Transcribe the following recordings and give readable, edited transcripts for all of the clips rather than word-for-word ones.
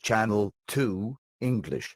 Channel 2 English.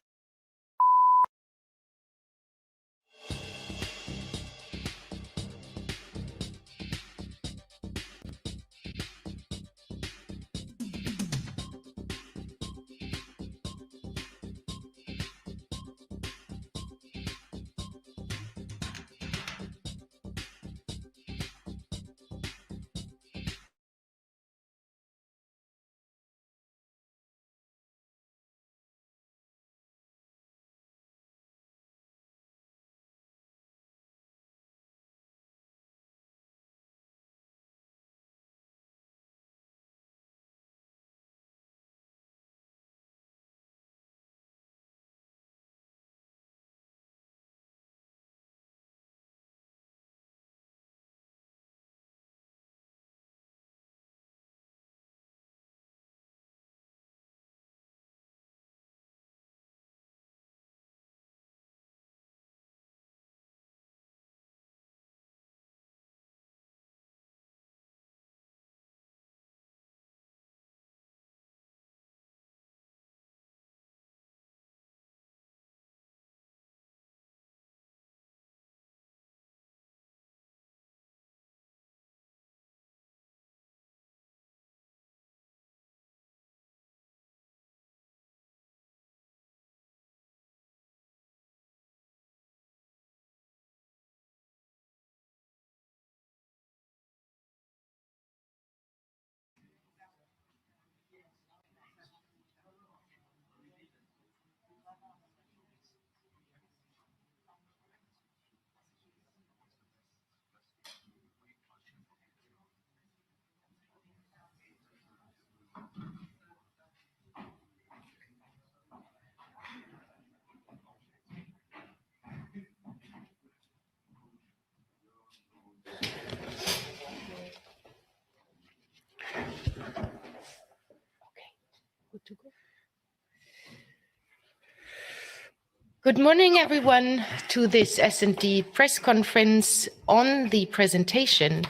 Good morning, everyone, to this S&D press conference on the presentation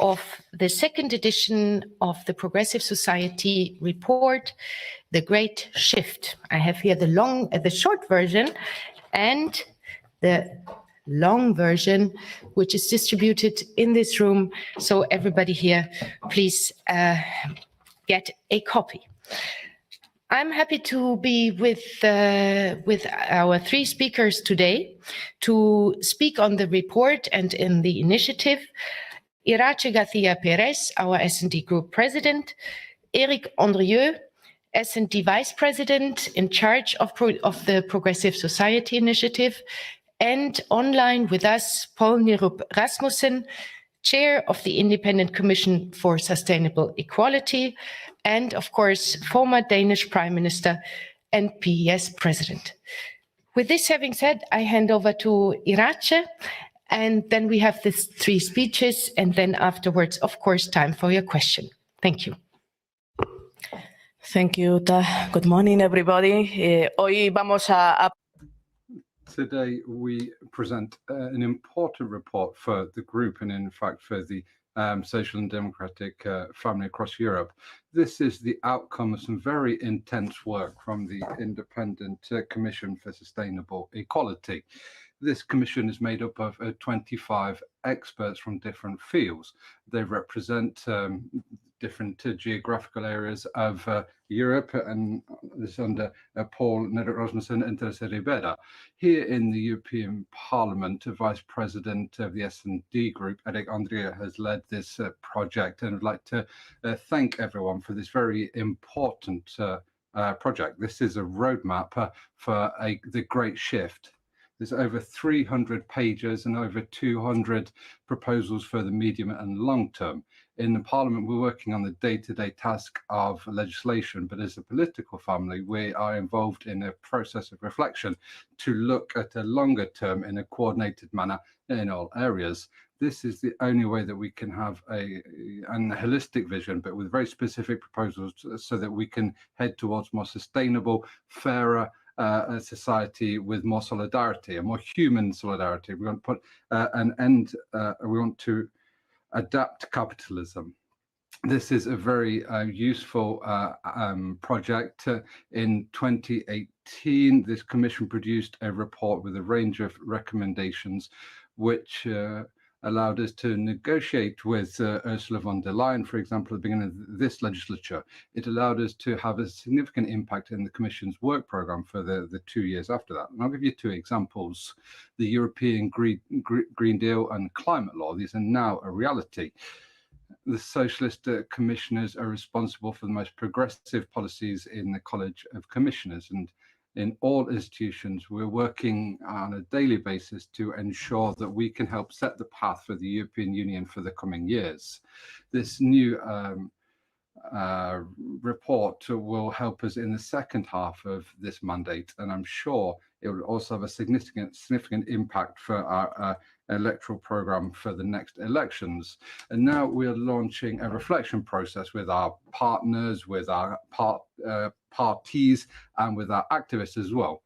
of the second edition of the Progressive Society report, The Great Shift. I have here the short version and the long version, which is distributed in this room. So everybody here, please get a copy. I'm happy to be with our three speakers today to speak on the report and in the initiative. Irache Garcia Perez, our S&D Group President, Eric Andrieux, S&D Vice President in charge of the Progressive Society Initiative, and online with us, Poul Nyrup Rasmussen, Chair of the Independent Commission for Sustainable Equality, and of course, former Danish Prime Minister and PES President. With this having said, I hand over to Irache, and then we have these three speeches, and then afterwards, of course, time for your question. Thank you. Thank you, Uta. Good morning, everybody. Hoy vamos a Today, we present an important report for the group and, in fact, for the social and democratic family across Europe. This is the outcome of some very intense work from the Independent Commission for Sustainable Equality. This commission is made up of 25 experts from different fields. They represent different geographical areas of Europe, and this is under Poul Nyrup Rasmussen and Teresa Ribera. Here in the European Parliament, Vice President of the S&D Group, Eric Andrieux, has led this project, and I'd like to thank everyone for this very important project. This is a roadmap for the Great Shift. There's over 300 pages and over 200 proposals for the medium and long term. In the Parliament, we're working on the day-to-day task of legislation, but as a political family, we are involved in a process of reflection to look at a longer term in a coordinated manner in all areas. This is the only way that we can have a holistic vision, but with very specific proposals so that we can head towards more sustainable, fairer, a society with more solidarity, a more human solidarity. We want to put an end, we want to adapt capitalism. This is a very useful project. In 2018, this commission produced a report with a range of recommendations, which allowed us to negotiate with Ursula von der Leyen, for example, at the beginning of this legislature. It allowed us to have a significant impact in the Commission's work programme for the 2 years after that. And I'll give you two examples. The European Green Deal and climate law, these are now a reality. The Socialist commissioners are responsible for the most progressive policies in the College of Commissioners, and in all institutions, we're working on a daily basis to ensure that we can help set the path for the European Union for the coming years. This new report will help us in the second half of this mandate, and I'm sure it will also have a significant impact for our electoral program for the next elections. And now we are launching a reflection process with our partners, with our parties, and with our activists as well.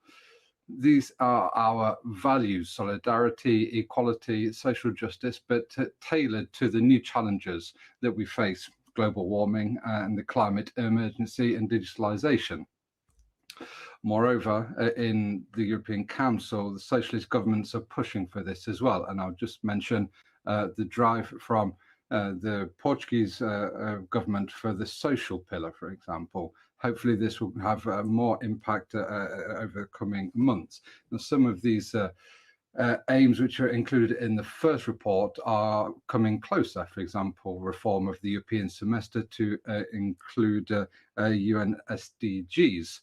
These are our values: solidarity, equality, social justice, but tailored to the new challenges that we face: global warming and the climate emergency and digitalization. Moreover, in the European Council, the socialist governments are pushing for this as well. And I'll just mention the drive from the Portuguese government for the social pillar, for example. Hopefully this will have more impact over the coming months. Now, some of these aims which are included in the first report are coming closer. For example, reform of the European semester to include UN SDGs.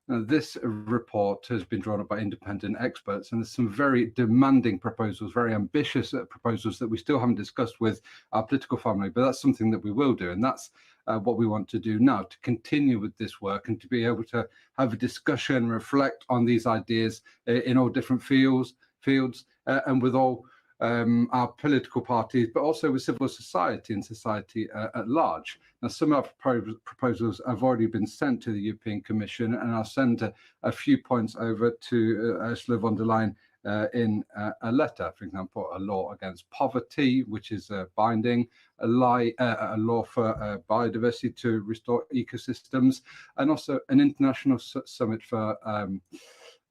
Now, this report has been drawn up by independent experts, and there's some very demanding proposals, very ambitious proposals that we still haven't discussed with our political family, but that's something that we will do. And that's what we want to do now, to continue with this work and to be able to have a discussion, reflect on these ideas in all different fields, and with all our political parties, but also with civil society and society at large. Now, some of our proposals have already been sent to the European Commission, and I'll send a few points over to Ursula von der Leyen in a letter. For example, a law against poverty, which is binding, a law for biodiversity to restore ecosystems, and also an international summit for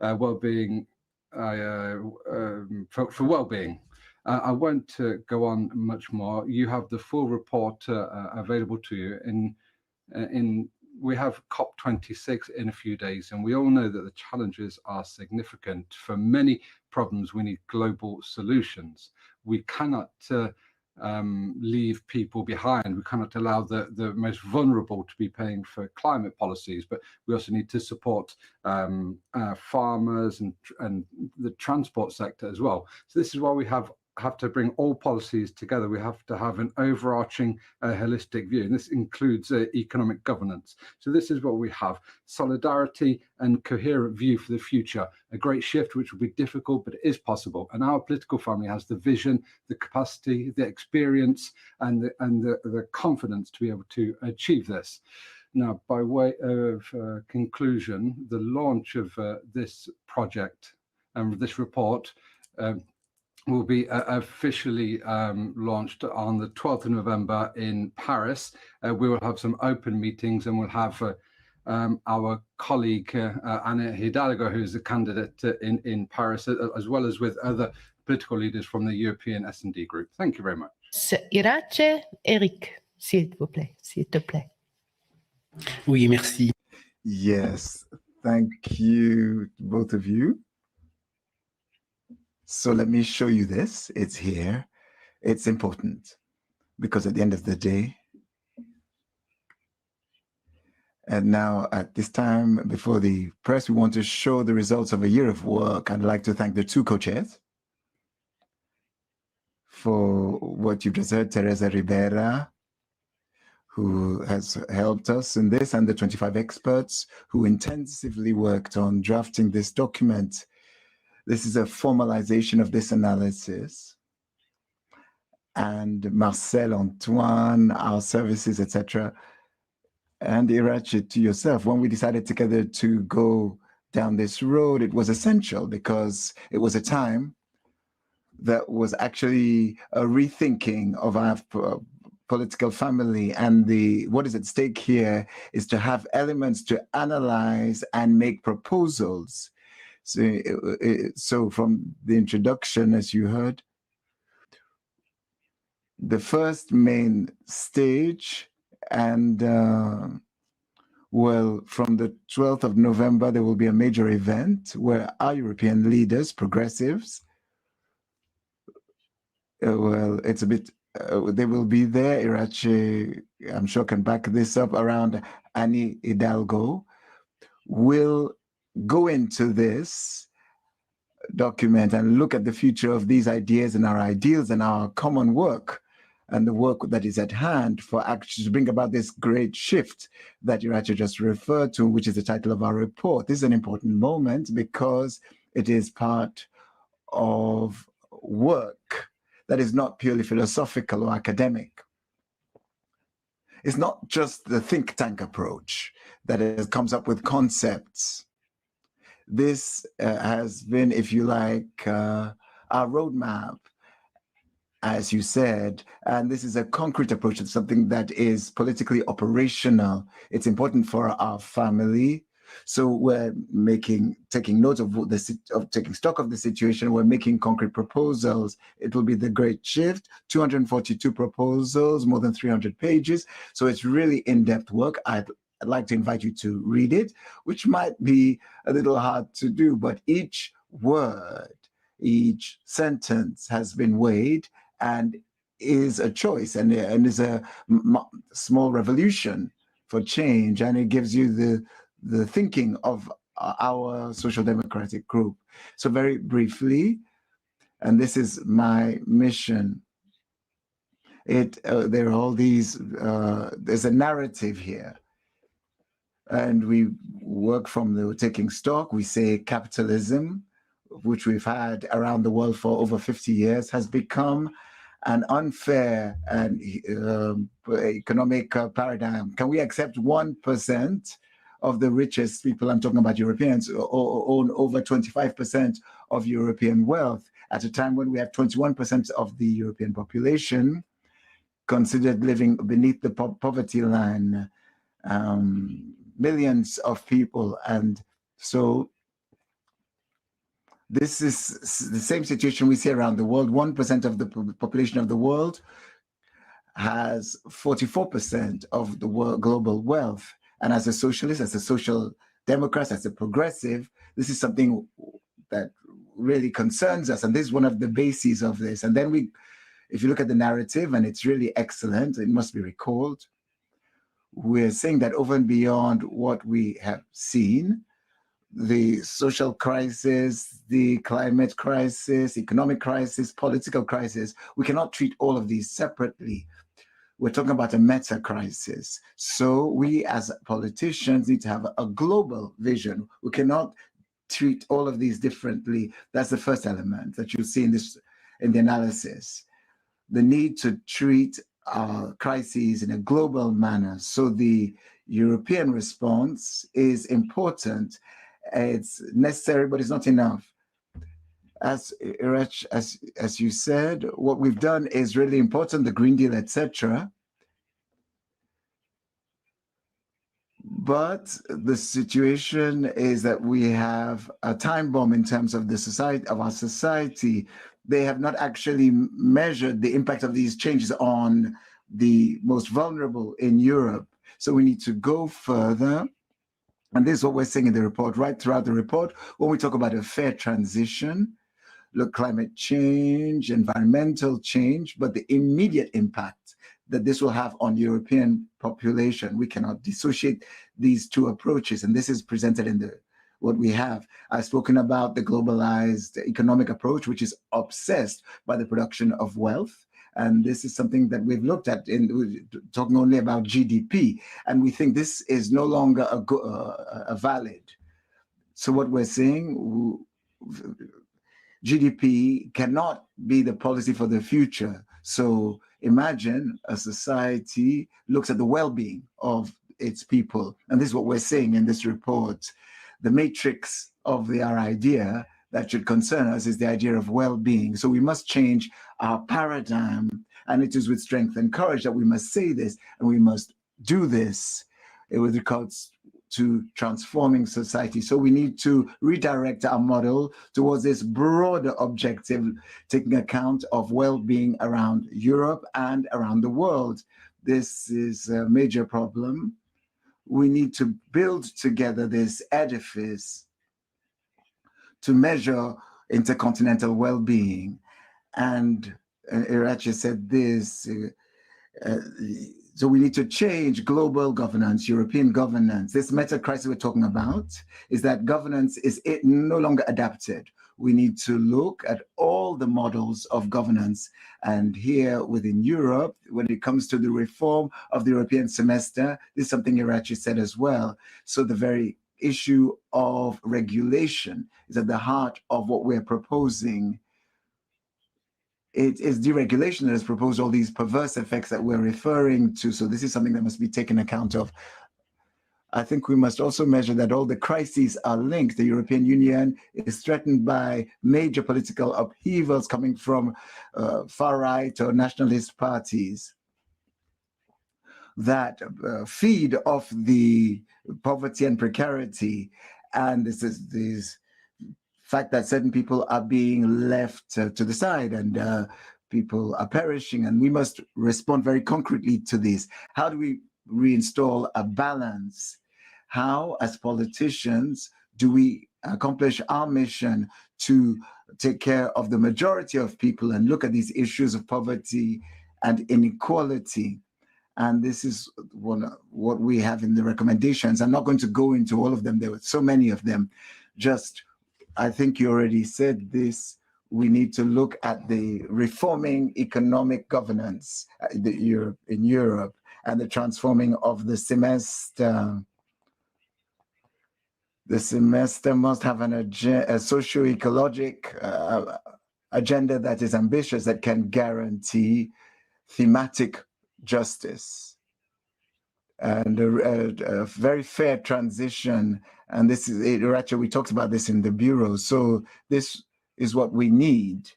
well-being, for well-being. I won't go on much more. You have the full report available to you. We have COP26 in a few days, and we all know that the challenges are significant. For many problems, we need global solutions. We cannot leave people behind. We cannot allow the most vulnerable to be paying for climate policies, but we also need to support farmers and the transport sector as well. So this is why we have to bring all policies together. We have to have an overarching holistic view, and this includes economic governance. So this is what we have: solidarity and coherent view for the future, a great shift which will be difficult, but it is possible. And our political family has the vision, the capacity, the experience, and the confidence to be able to achieve this. Now, by way of conclusion, the launch of this project and this report will be officially launched on the 12th of November in Paris. We will have some open meetings, and we'll have our colleague Ana Hidalgo, who's a candidate in Paris, as well as with other political leaders from the European S&D group. Thank you very much. Irache, Eric, s'il te plaît. Oui, merci. Yes, thank you, both of you. So let me show you this. It's here. It's important because at the end of the day, and now at this time before the press, we want to show the results of a year of work. I'd like to thank the two co-chairs for what you've just heard, Teresa Ribera, who has helped us in this, and the 25 experts who intensively worked on drafting this document. This is a formalization of this analysis. And Marcel, Antoine, our services, etc. And Irache, to yourself, when we decided together to go down this road, it was essential because it was a time that was actually a rethinking of our political family, and what is at stake here is to have elements to analyze and make proposals. So from the introduction, as you heard, the first main stage, and well, from the 12th of November, there will be a major event where our European leaders, progressives, well, it's a bit, they will be there. Irache, I'm sure, can back this up, around Annie Hidalgo, will go into this document and look at the future of these ideas and our ideals and our common work and the work that is at hand for actually to bring about this great shift that Irache just referred to, which is the title of our report. This is an important moment because it is part of work that is not purely philosophical or academic. It's not just the think tank approach that comes up with concepts. This has been, if you like, our roadmap, as you said, and this is a concrete approach. It's something that is politically operational. It's important for our family. So we're taking note of taking stock of the situation. We're making concrete proposals. It will be the great shift, 242 proposals, more than 300 pages. So it's really in-depth work. I'd like to invite you to read it, which might be a little hard to do, but each word, each sentence has been weighed and is a choice and is a small revolution for change. And it gives you the thinking of our social democratic group. So very briefly, and this is my mission. There are all these, there's a narrative here. And we work from the taking stock. We say capitalism, which we've had around the world for over 50 years, has become an unfair and economic paradigm. Can we accept 1% of the richest people, I'm talking about Europeans, own over 25% of European wealth at a time when we have 21% of the European population considered living beneath the poverty line? Millions of people. And so this is the same situation we see around the world. 1% of the population of the world has 44% of the global wealth. And as a socialist, as a social democrat, as a progressive, this is something that really concerns us. And this is one of the bases of this. And then if you look at the narrative, and it's really excellent, it must be recalled, we're saying that over and beyond what we have seen, the social crisis, the climate crisis, economic crisis, political crisis, we cannot treat all of these separately. We're talking about a meta crisis. So we as politicians need to have a global vision. We cannot treat all of these differently. That's the first element that you'll see in the analysis. The need to treat crises in a global manner. So the European response is important. It's necessary, but it's not enough. As Irach, as you said, what we've done is really important, the Green Deal, etc. But the situation is that we have a time bomb in terms of our society. They have not actually measured the impact of these changes on the most vulnerable in Europe. So we need to go further. And this is what we're saying in the report, right throughout the report, when we talk about a fair transition, look, climate change, environmental change, but the immediate impact that this will have on European population. We cannot dissociate these two approaches. And this is presented in what we have. I've spoken about the globalized economic approach, which is obsessed by the production of wealth. And this is something that we've looked at in talking only about GDP. And we think this is no longer a valid. So what we're saying, GDP cannot be the policy for the future. So imagine a society looks at the well-being of its people. And this is what we're saying in this report. The matrix of our idea that should concern us is the idea of well-being. So we must change our paradigm And it is with strength and courage that we must say this, and we must do this with regards to transforming society. So we need to redirect our model towards this broader objective, taking account of well-being around Europe and around the world. This is a major problem. We need to build together this edifice to measure intercontinental well-being. And Irache said this, so we need to change global governance, European governance. This meta crisis we're talking about is that governance is no longer adapted. We need to look at all the models of governance. And here within Europe, when it comes to the reform of the European semester, this is something Irache said as well. So the very issue of regulation is at the heart of what we're proposing. It is deregulation that has proposed all these perverse effects that we're referring to. So this is something that must be taken account of. I think we must also measure that all the crises are linked. The European Union is threatened by major political upheavals coming from far-right or nationalist parties that feed off the poverty and precarity. And this fact that certain people are being left to the side and people are perishing, and we must respond very concretely to this. How do we reinstall a balance? How, as politicians, do we accomplish our mission to take care of the majority of people and look at these issues of poverty and inequality? And this is what we have in the recommendations. I'm not going to go into all of them. There were so many of them. Just, I think you already said this, we need to look at the reforming economic governance in Europe and the transforming of the semester. The semester must have a socio-ecologic agenda that is ambitious, that can guarantee thematic justice and a very fair transition. And this is it, Irache, we talked about this in the Bureau. So this is what we need.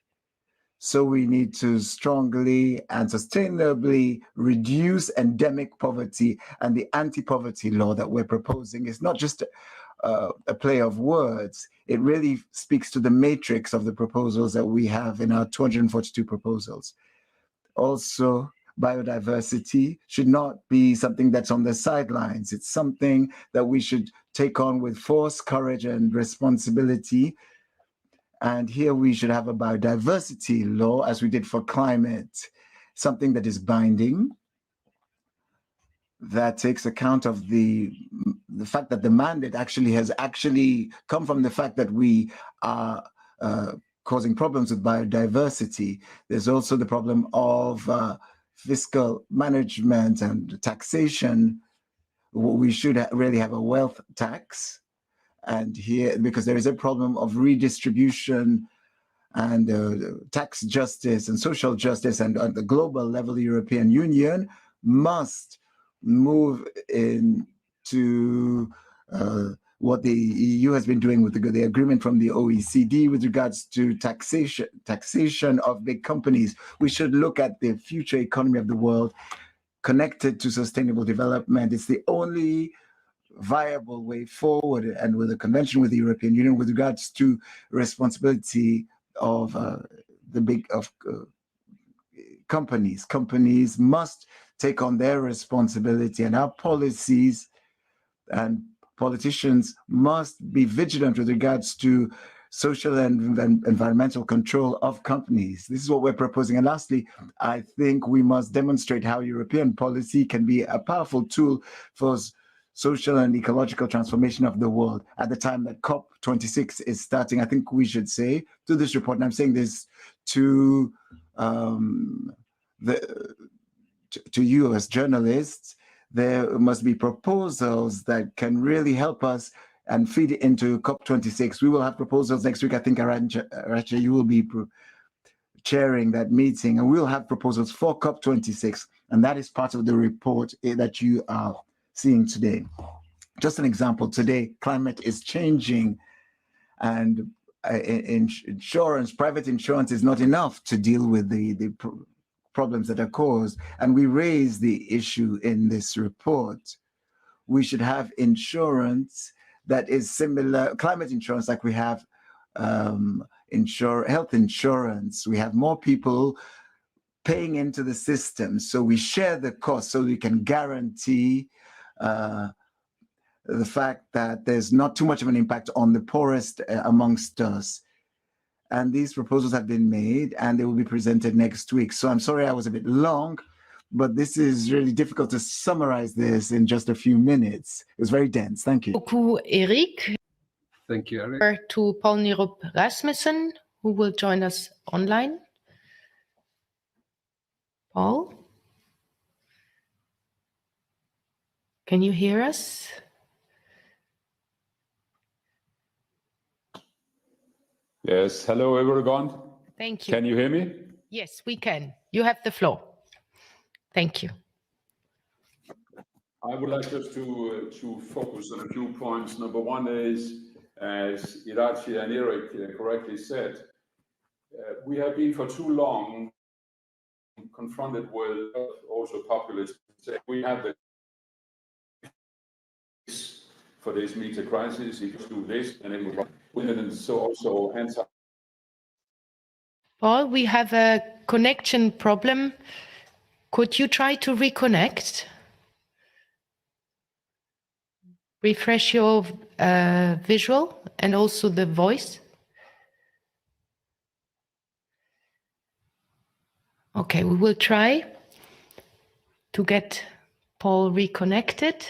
So we need to strongly and sustainably reduce endemic poverty, and the anti-poverty law that we're proposing is not just a play of words. It really speaks to the matrix of the proposals that we have in our 242 proposals. Also, biodiversity should not be something that's on the sidelines. It's something that we should take on with force, courage, and responsibility. And here we should have a biodiversity law, as we did for climate, something that is binding, that takes account of the fact that the mandate has come from the fact that we are causing problems with biodiversity. There's also the problem of fiscal management and taxation. We should really have a wealth tax. And here, because there is a problem of redistribution and tax justice and social justice, and on the global level, the European Union must move into what the EU has been doing with the agreement from the OECD with regards to taxation of big companies. We should look at the future economy of the world connected to sustainable development. It's the only viable way forward, and with a convention with the European Union with regards to responsibility of companies. Companies must take on their responsibility, and our policies and politicians must be vigilant with regards to social and environmental control of companies. This is what we're proposing. And lastly, I think we must demonstrate how European policy can be a powerful tool for social and ecological transformation of the world. At the time that COP26 is starting, I think we should say to this report, and I'm saying this to you as journalists, there must be proposals that can really help us and feed it into COP26. We will have proposals next week. I think, Irache, you will be chairing that meeting, and we'll have proposals for COP26, and that is part of the report that you are seeing today. Just an example, today, climate is changing, and private insurance is not enough to deal with the problems that are caused. And we raise the issue in this report. We should have insurance that is similar, climate insurance like we have health insurance. We have more people paying into the system, so we share the cost, so we can guarantee the fact that there's not too much of an impact on the poorest amongst us. And these proposals have been made and they will be presented next week. So I'm sorry I was a bit long, but this is really difficult to summarize this in just a few minutes. It was very dense. Thank you. Eric. Thank you, Eric. To Paul Nyrup Rasmussen, who will join us online. Paul? Can you hear us? Yes, hello everyone. Thank you. Can you hear me? Yes, we can. You have the floor. Thank you. I would like just to focus on a few points. Number one is, as Iratxe and Eric correctly said, we have been for too long confronted with also populists. We have the for this meter crisis, if you do this, and it will so also hands up. Paul, we have a connection problem. Could you try to reconnect? Refresh your visual and also the voice. Okay, we will try to get Paul reconnected.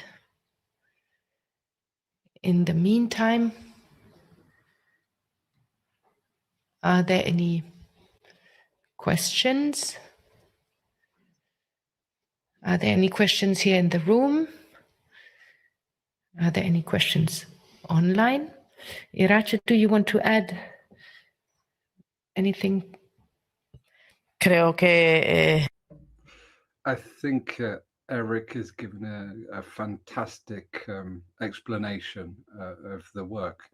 In the meantime, are there any questions? Are there any questions here in the room? Are there any questions online? Iratxe, do you want to add anything? Creo que I think Eric has given a fantastic explanation of the work.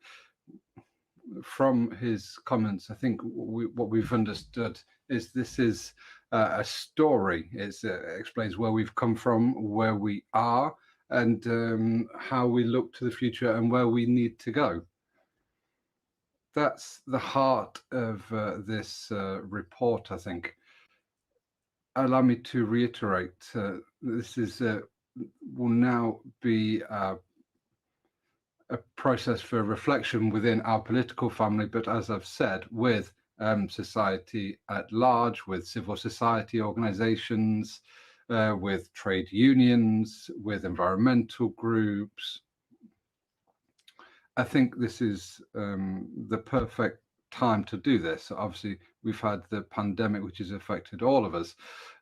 From his comments, I think what we've understood is this is a story. It explains where we've come from, where we are, and how we look to the future and where we need to go. That's the heart of this report, I think. Allow me to reiterate, this is will now be a process for reflection within our political family, but as I've said, with society at large, with civil society organizations, with trade unions, with environmental groups. I think this is the perfect time to do this. Obviously, we've had the pandemic, which has affected all of us.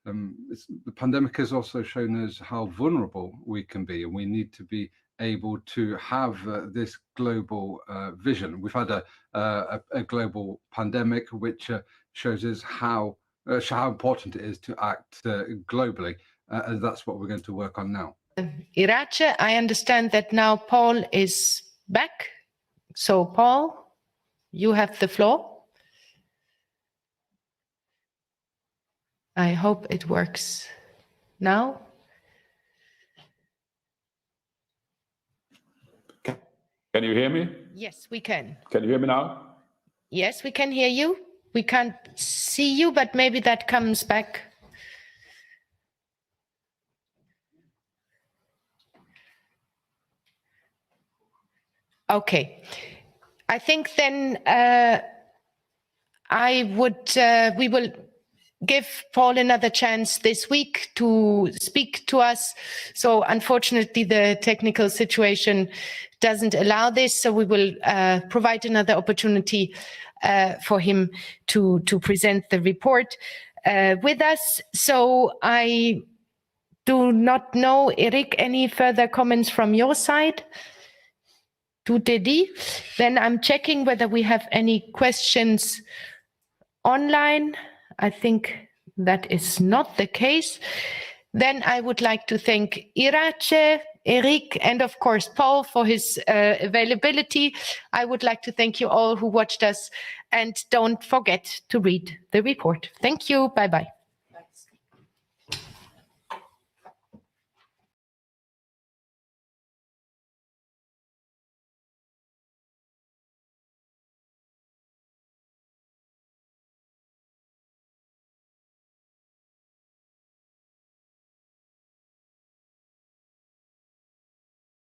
The pandemic has also shown us how vulnerable we can be, and we need to be able to have this global vision. We've had a global pandemic, which shows us how important it is to act globally, and that's what we're going to work on now. Iratxe, I understand that now Paul is back. So Paul, you have the floor. I hope it works now. Can you hear me? Yes, we can. Can you hear me now? Yes, we can hear you. We can't see you, but maybe that comes back. Okay. I think then we will give Paul another chance this week to speak to us. So unfortunately, the technical situation doesn't allow this. So we will provide another opportunity for him to present the report with us. So I do not know, Eric, any further comments from your side? To Dedi. Then I'm checking whether we have any questions online. I think that is not the case. Then I would like to thank Iratxe, Eric, and of course Paul for his availability. I would like to thank you all who watched us, and don't forget to read the report. Thank you. Bye-bye.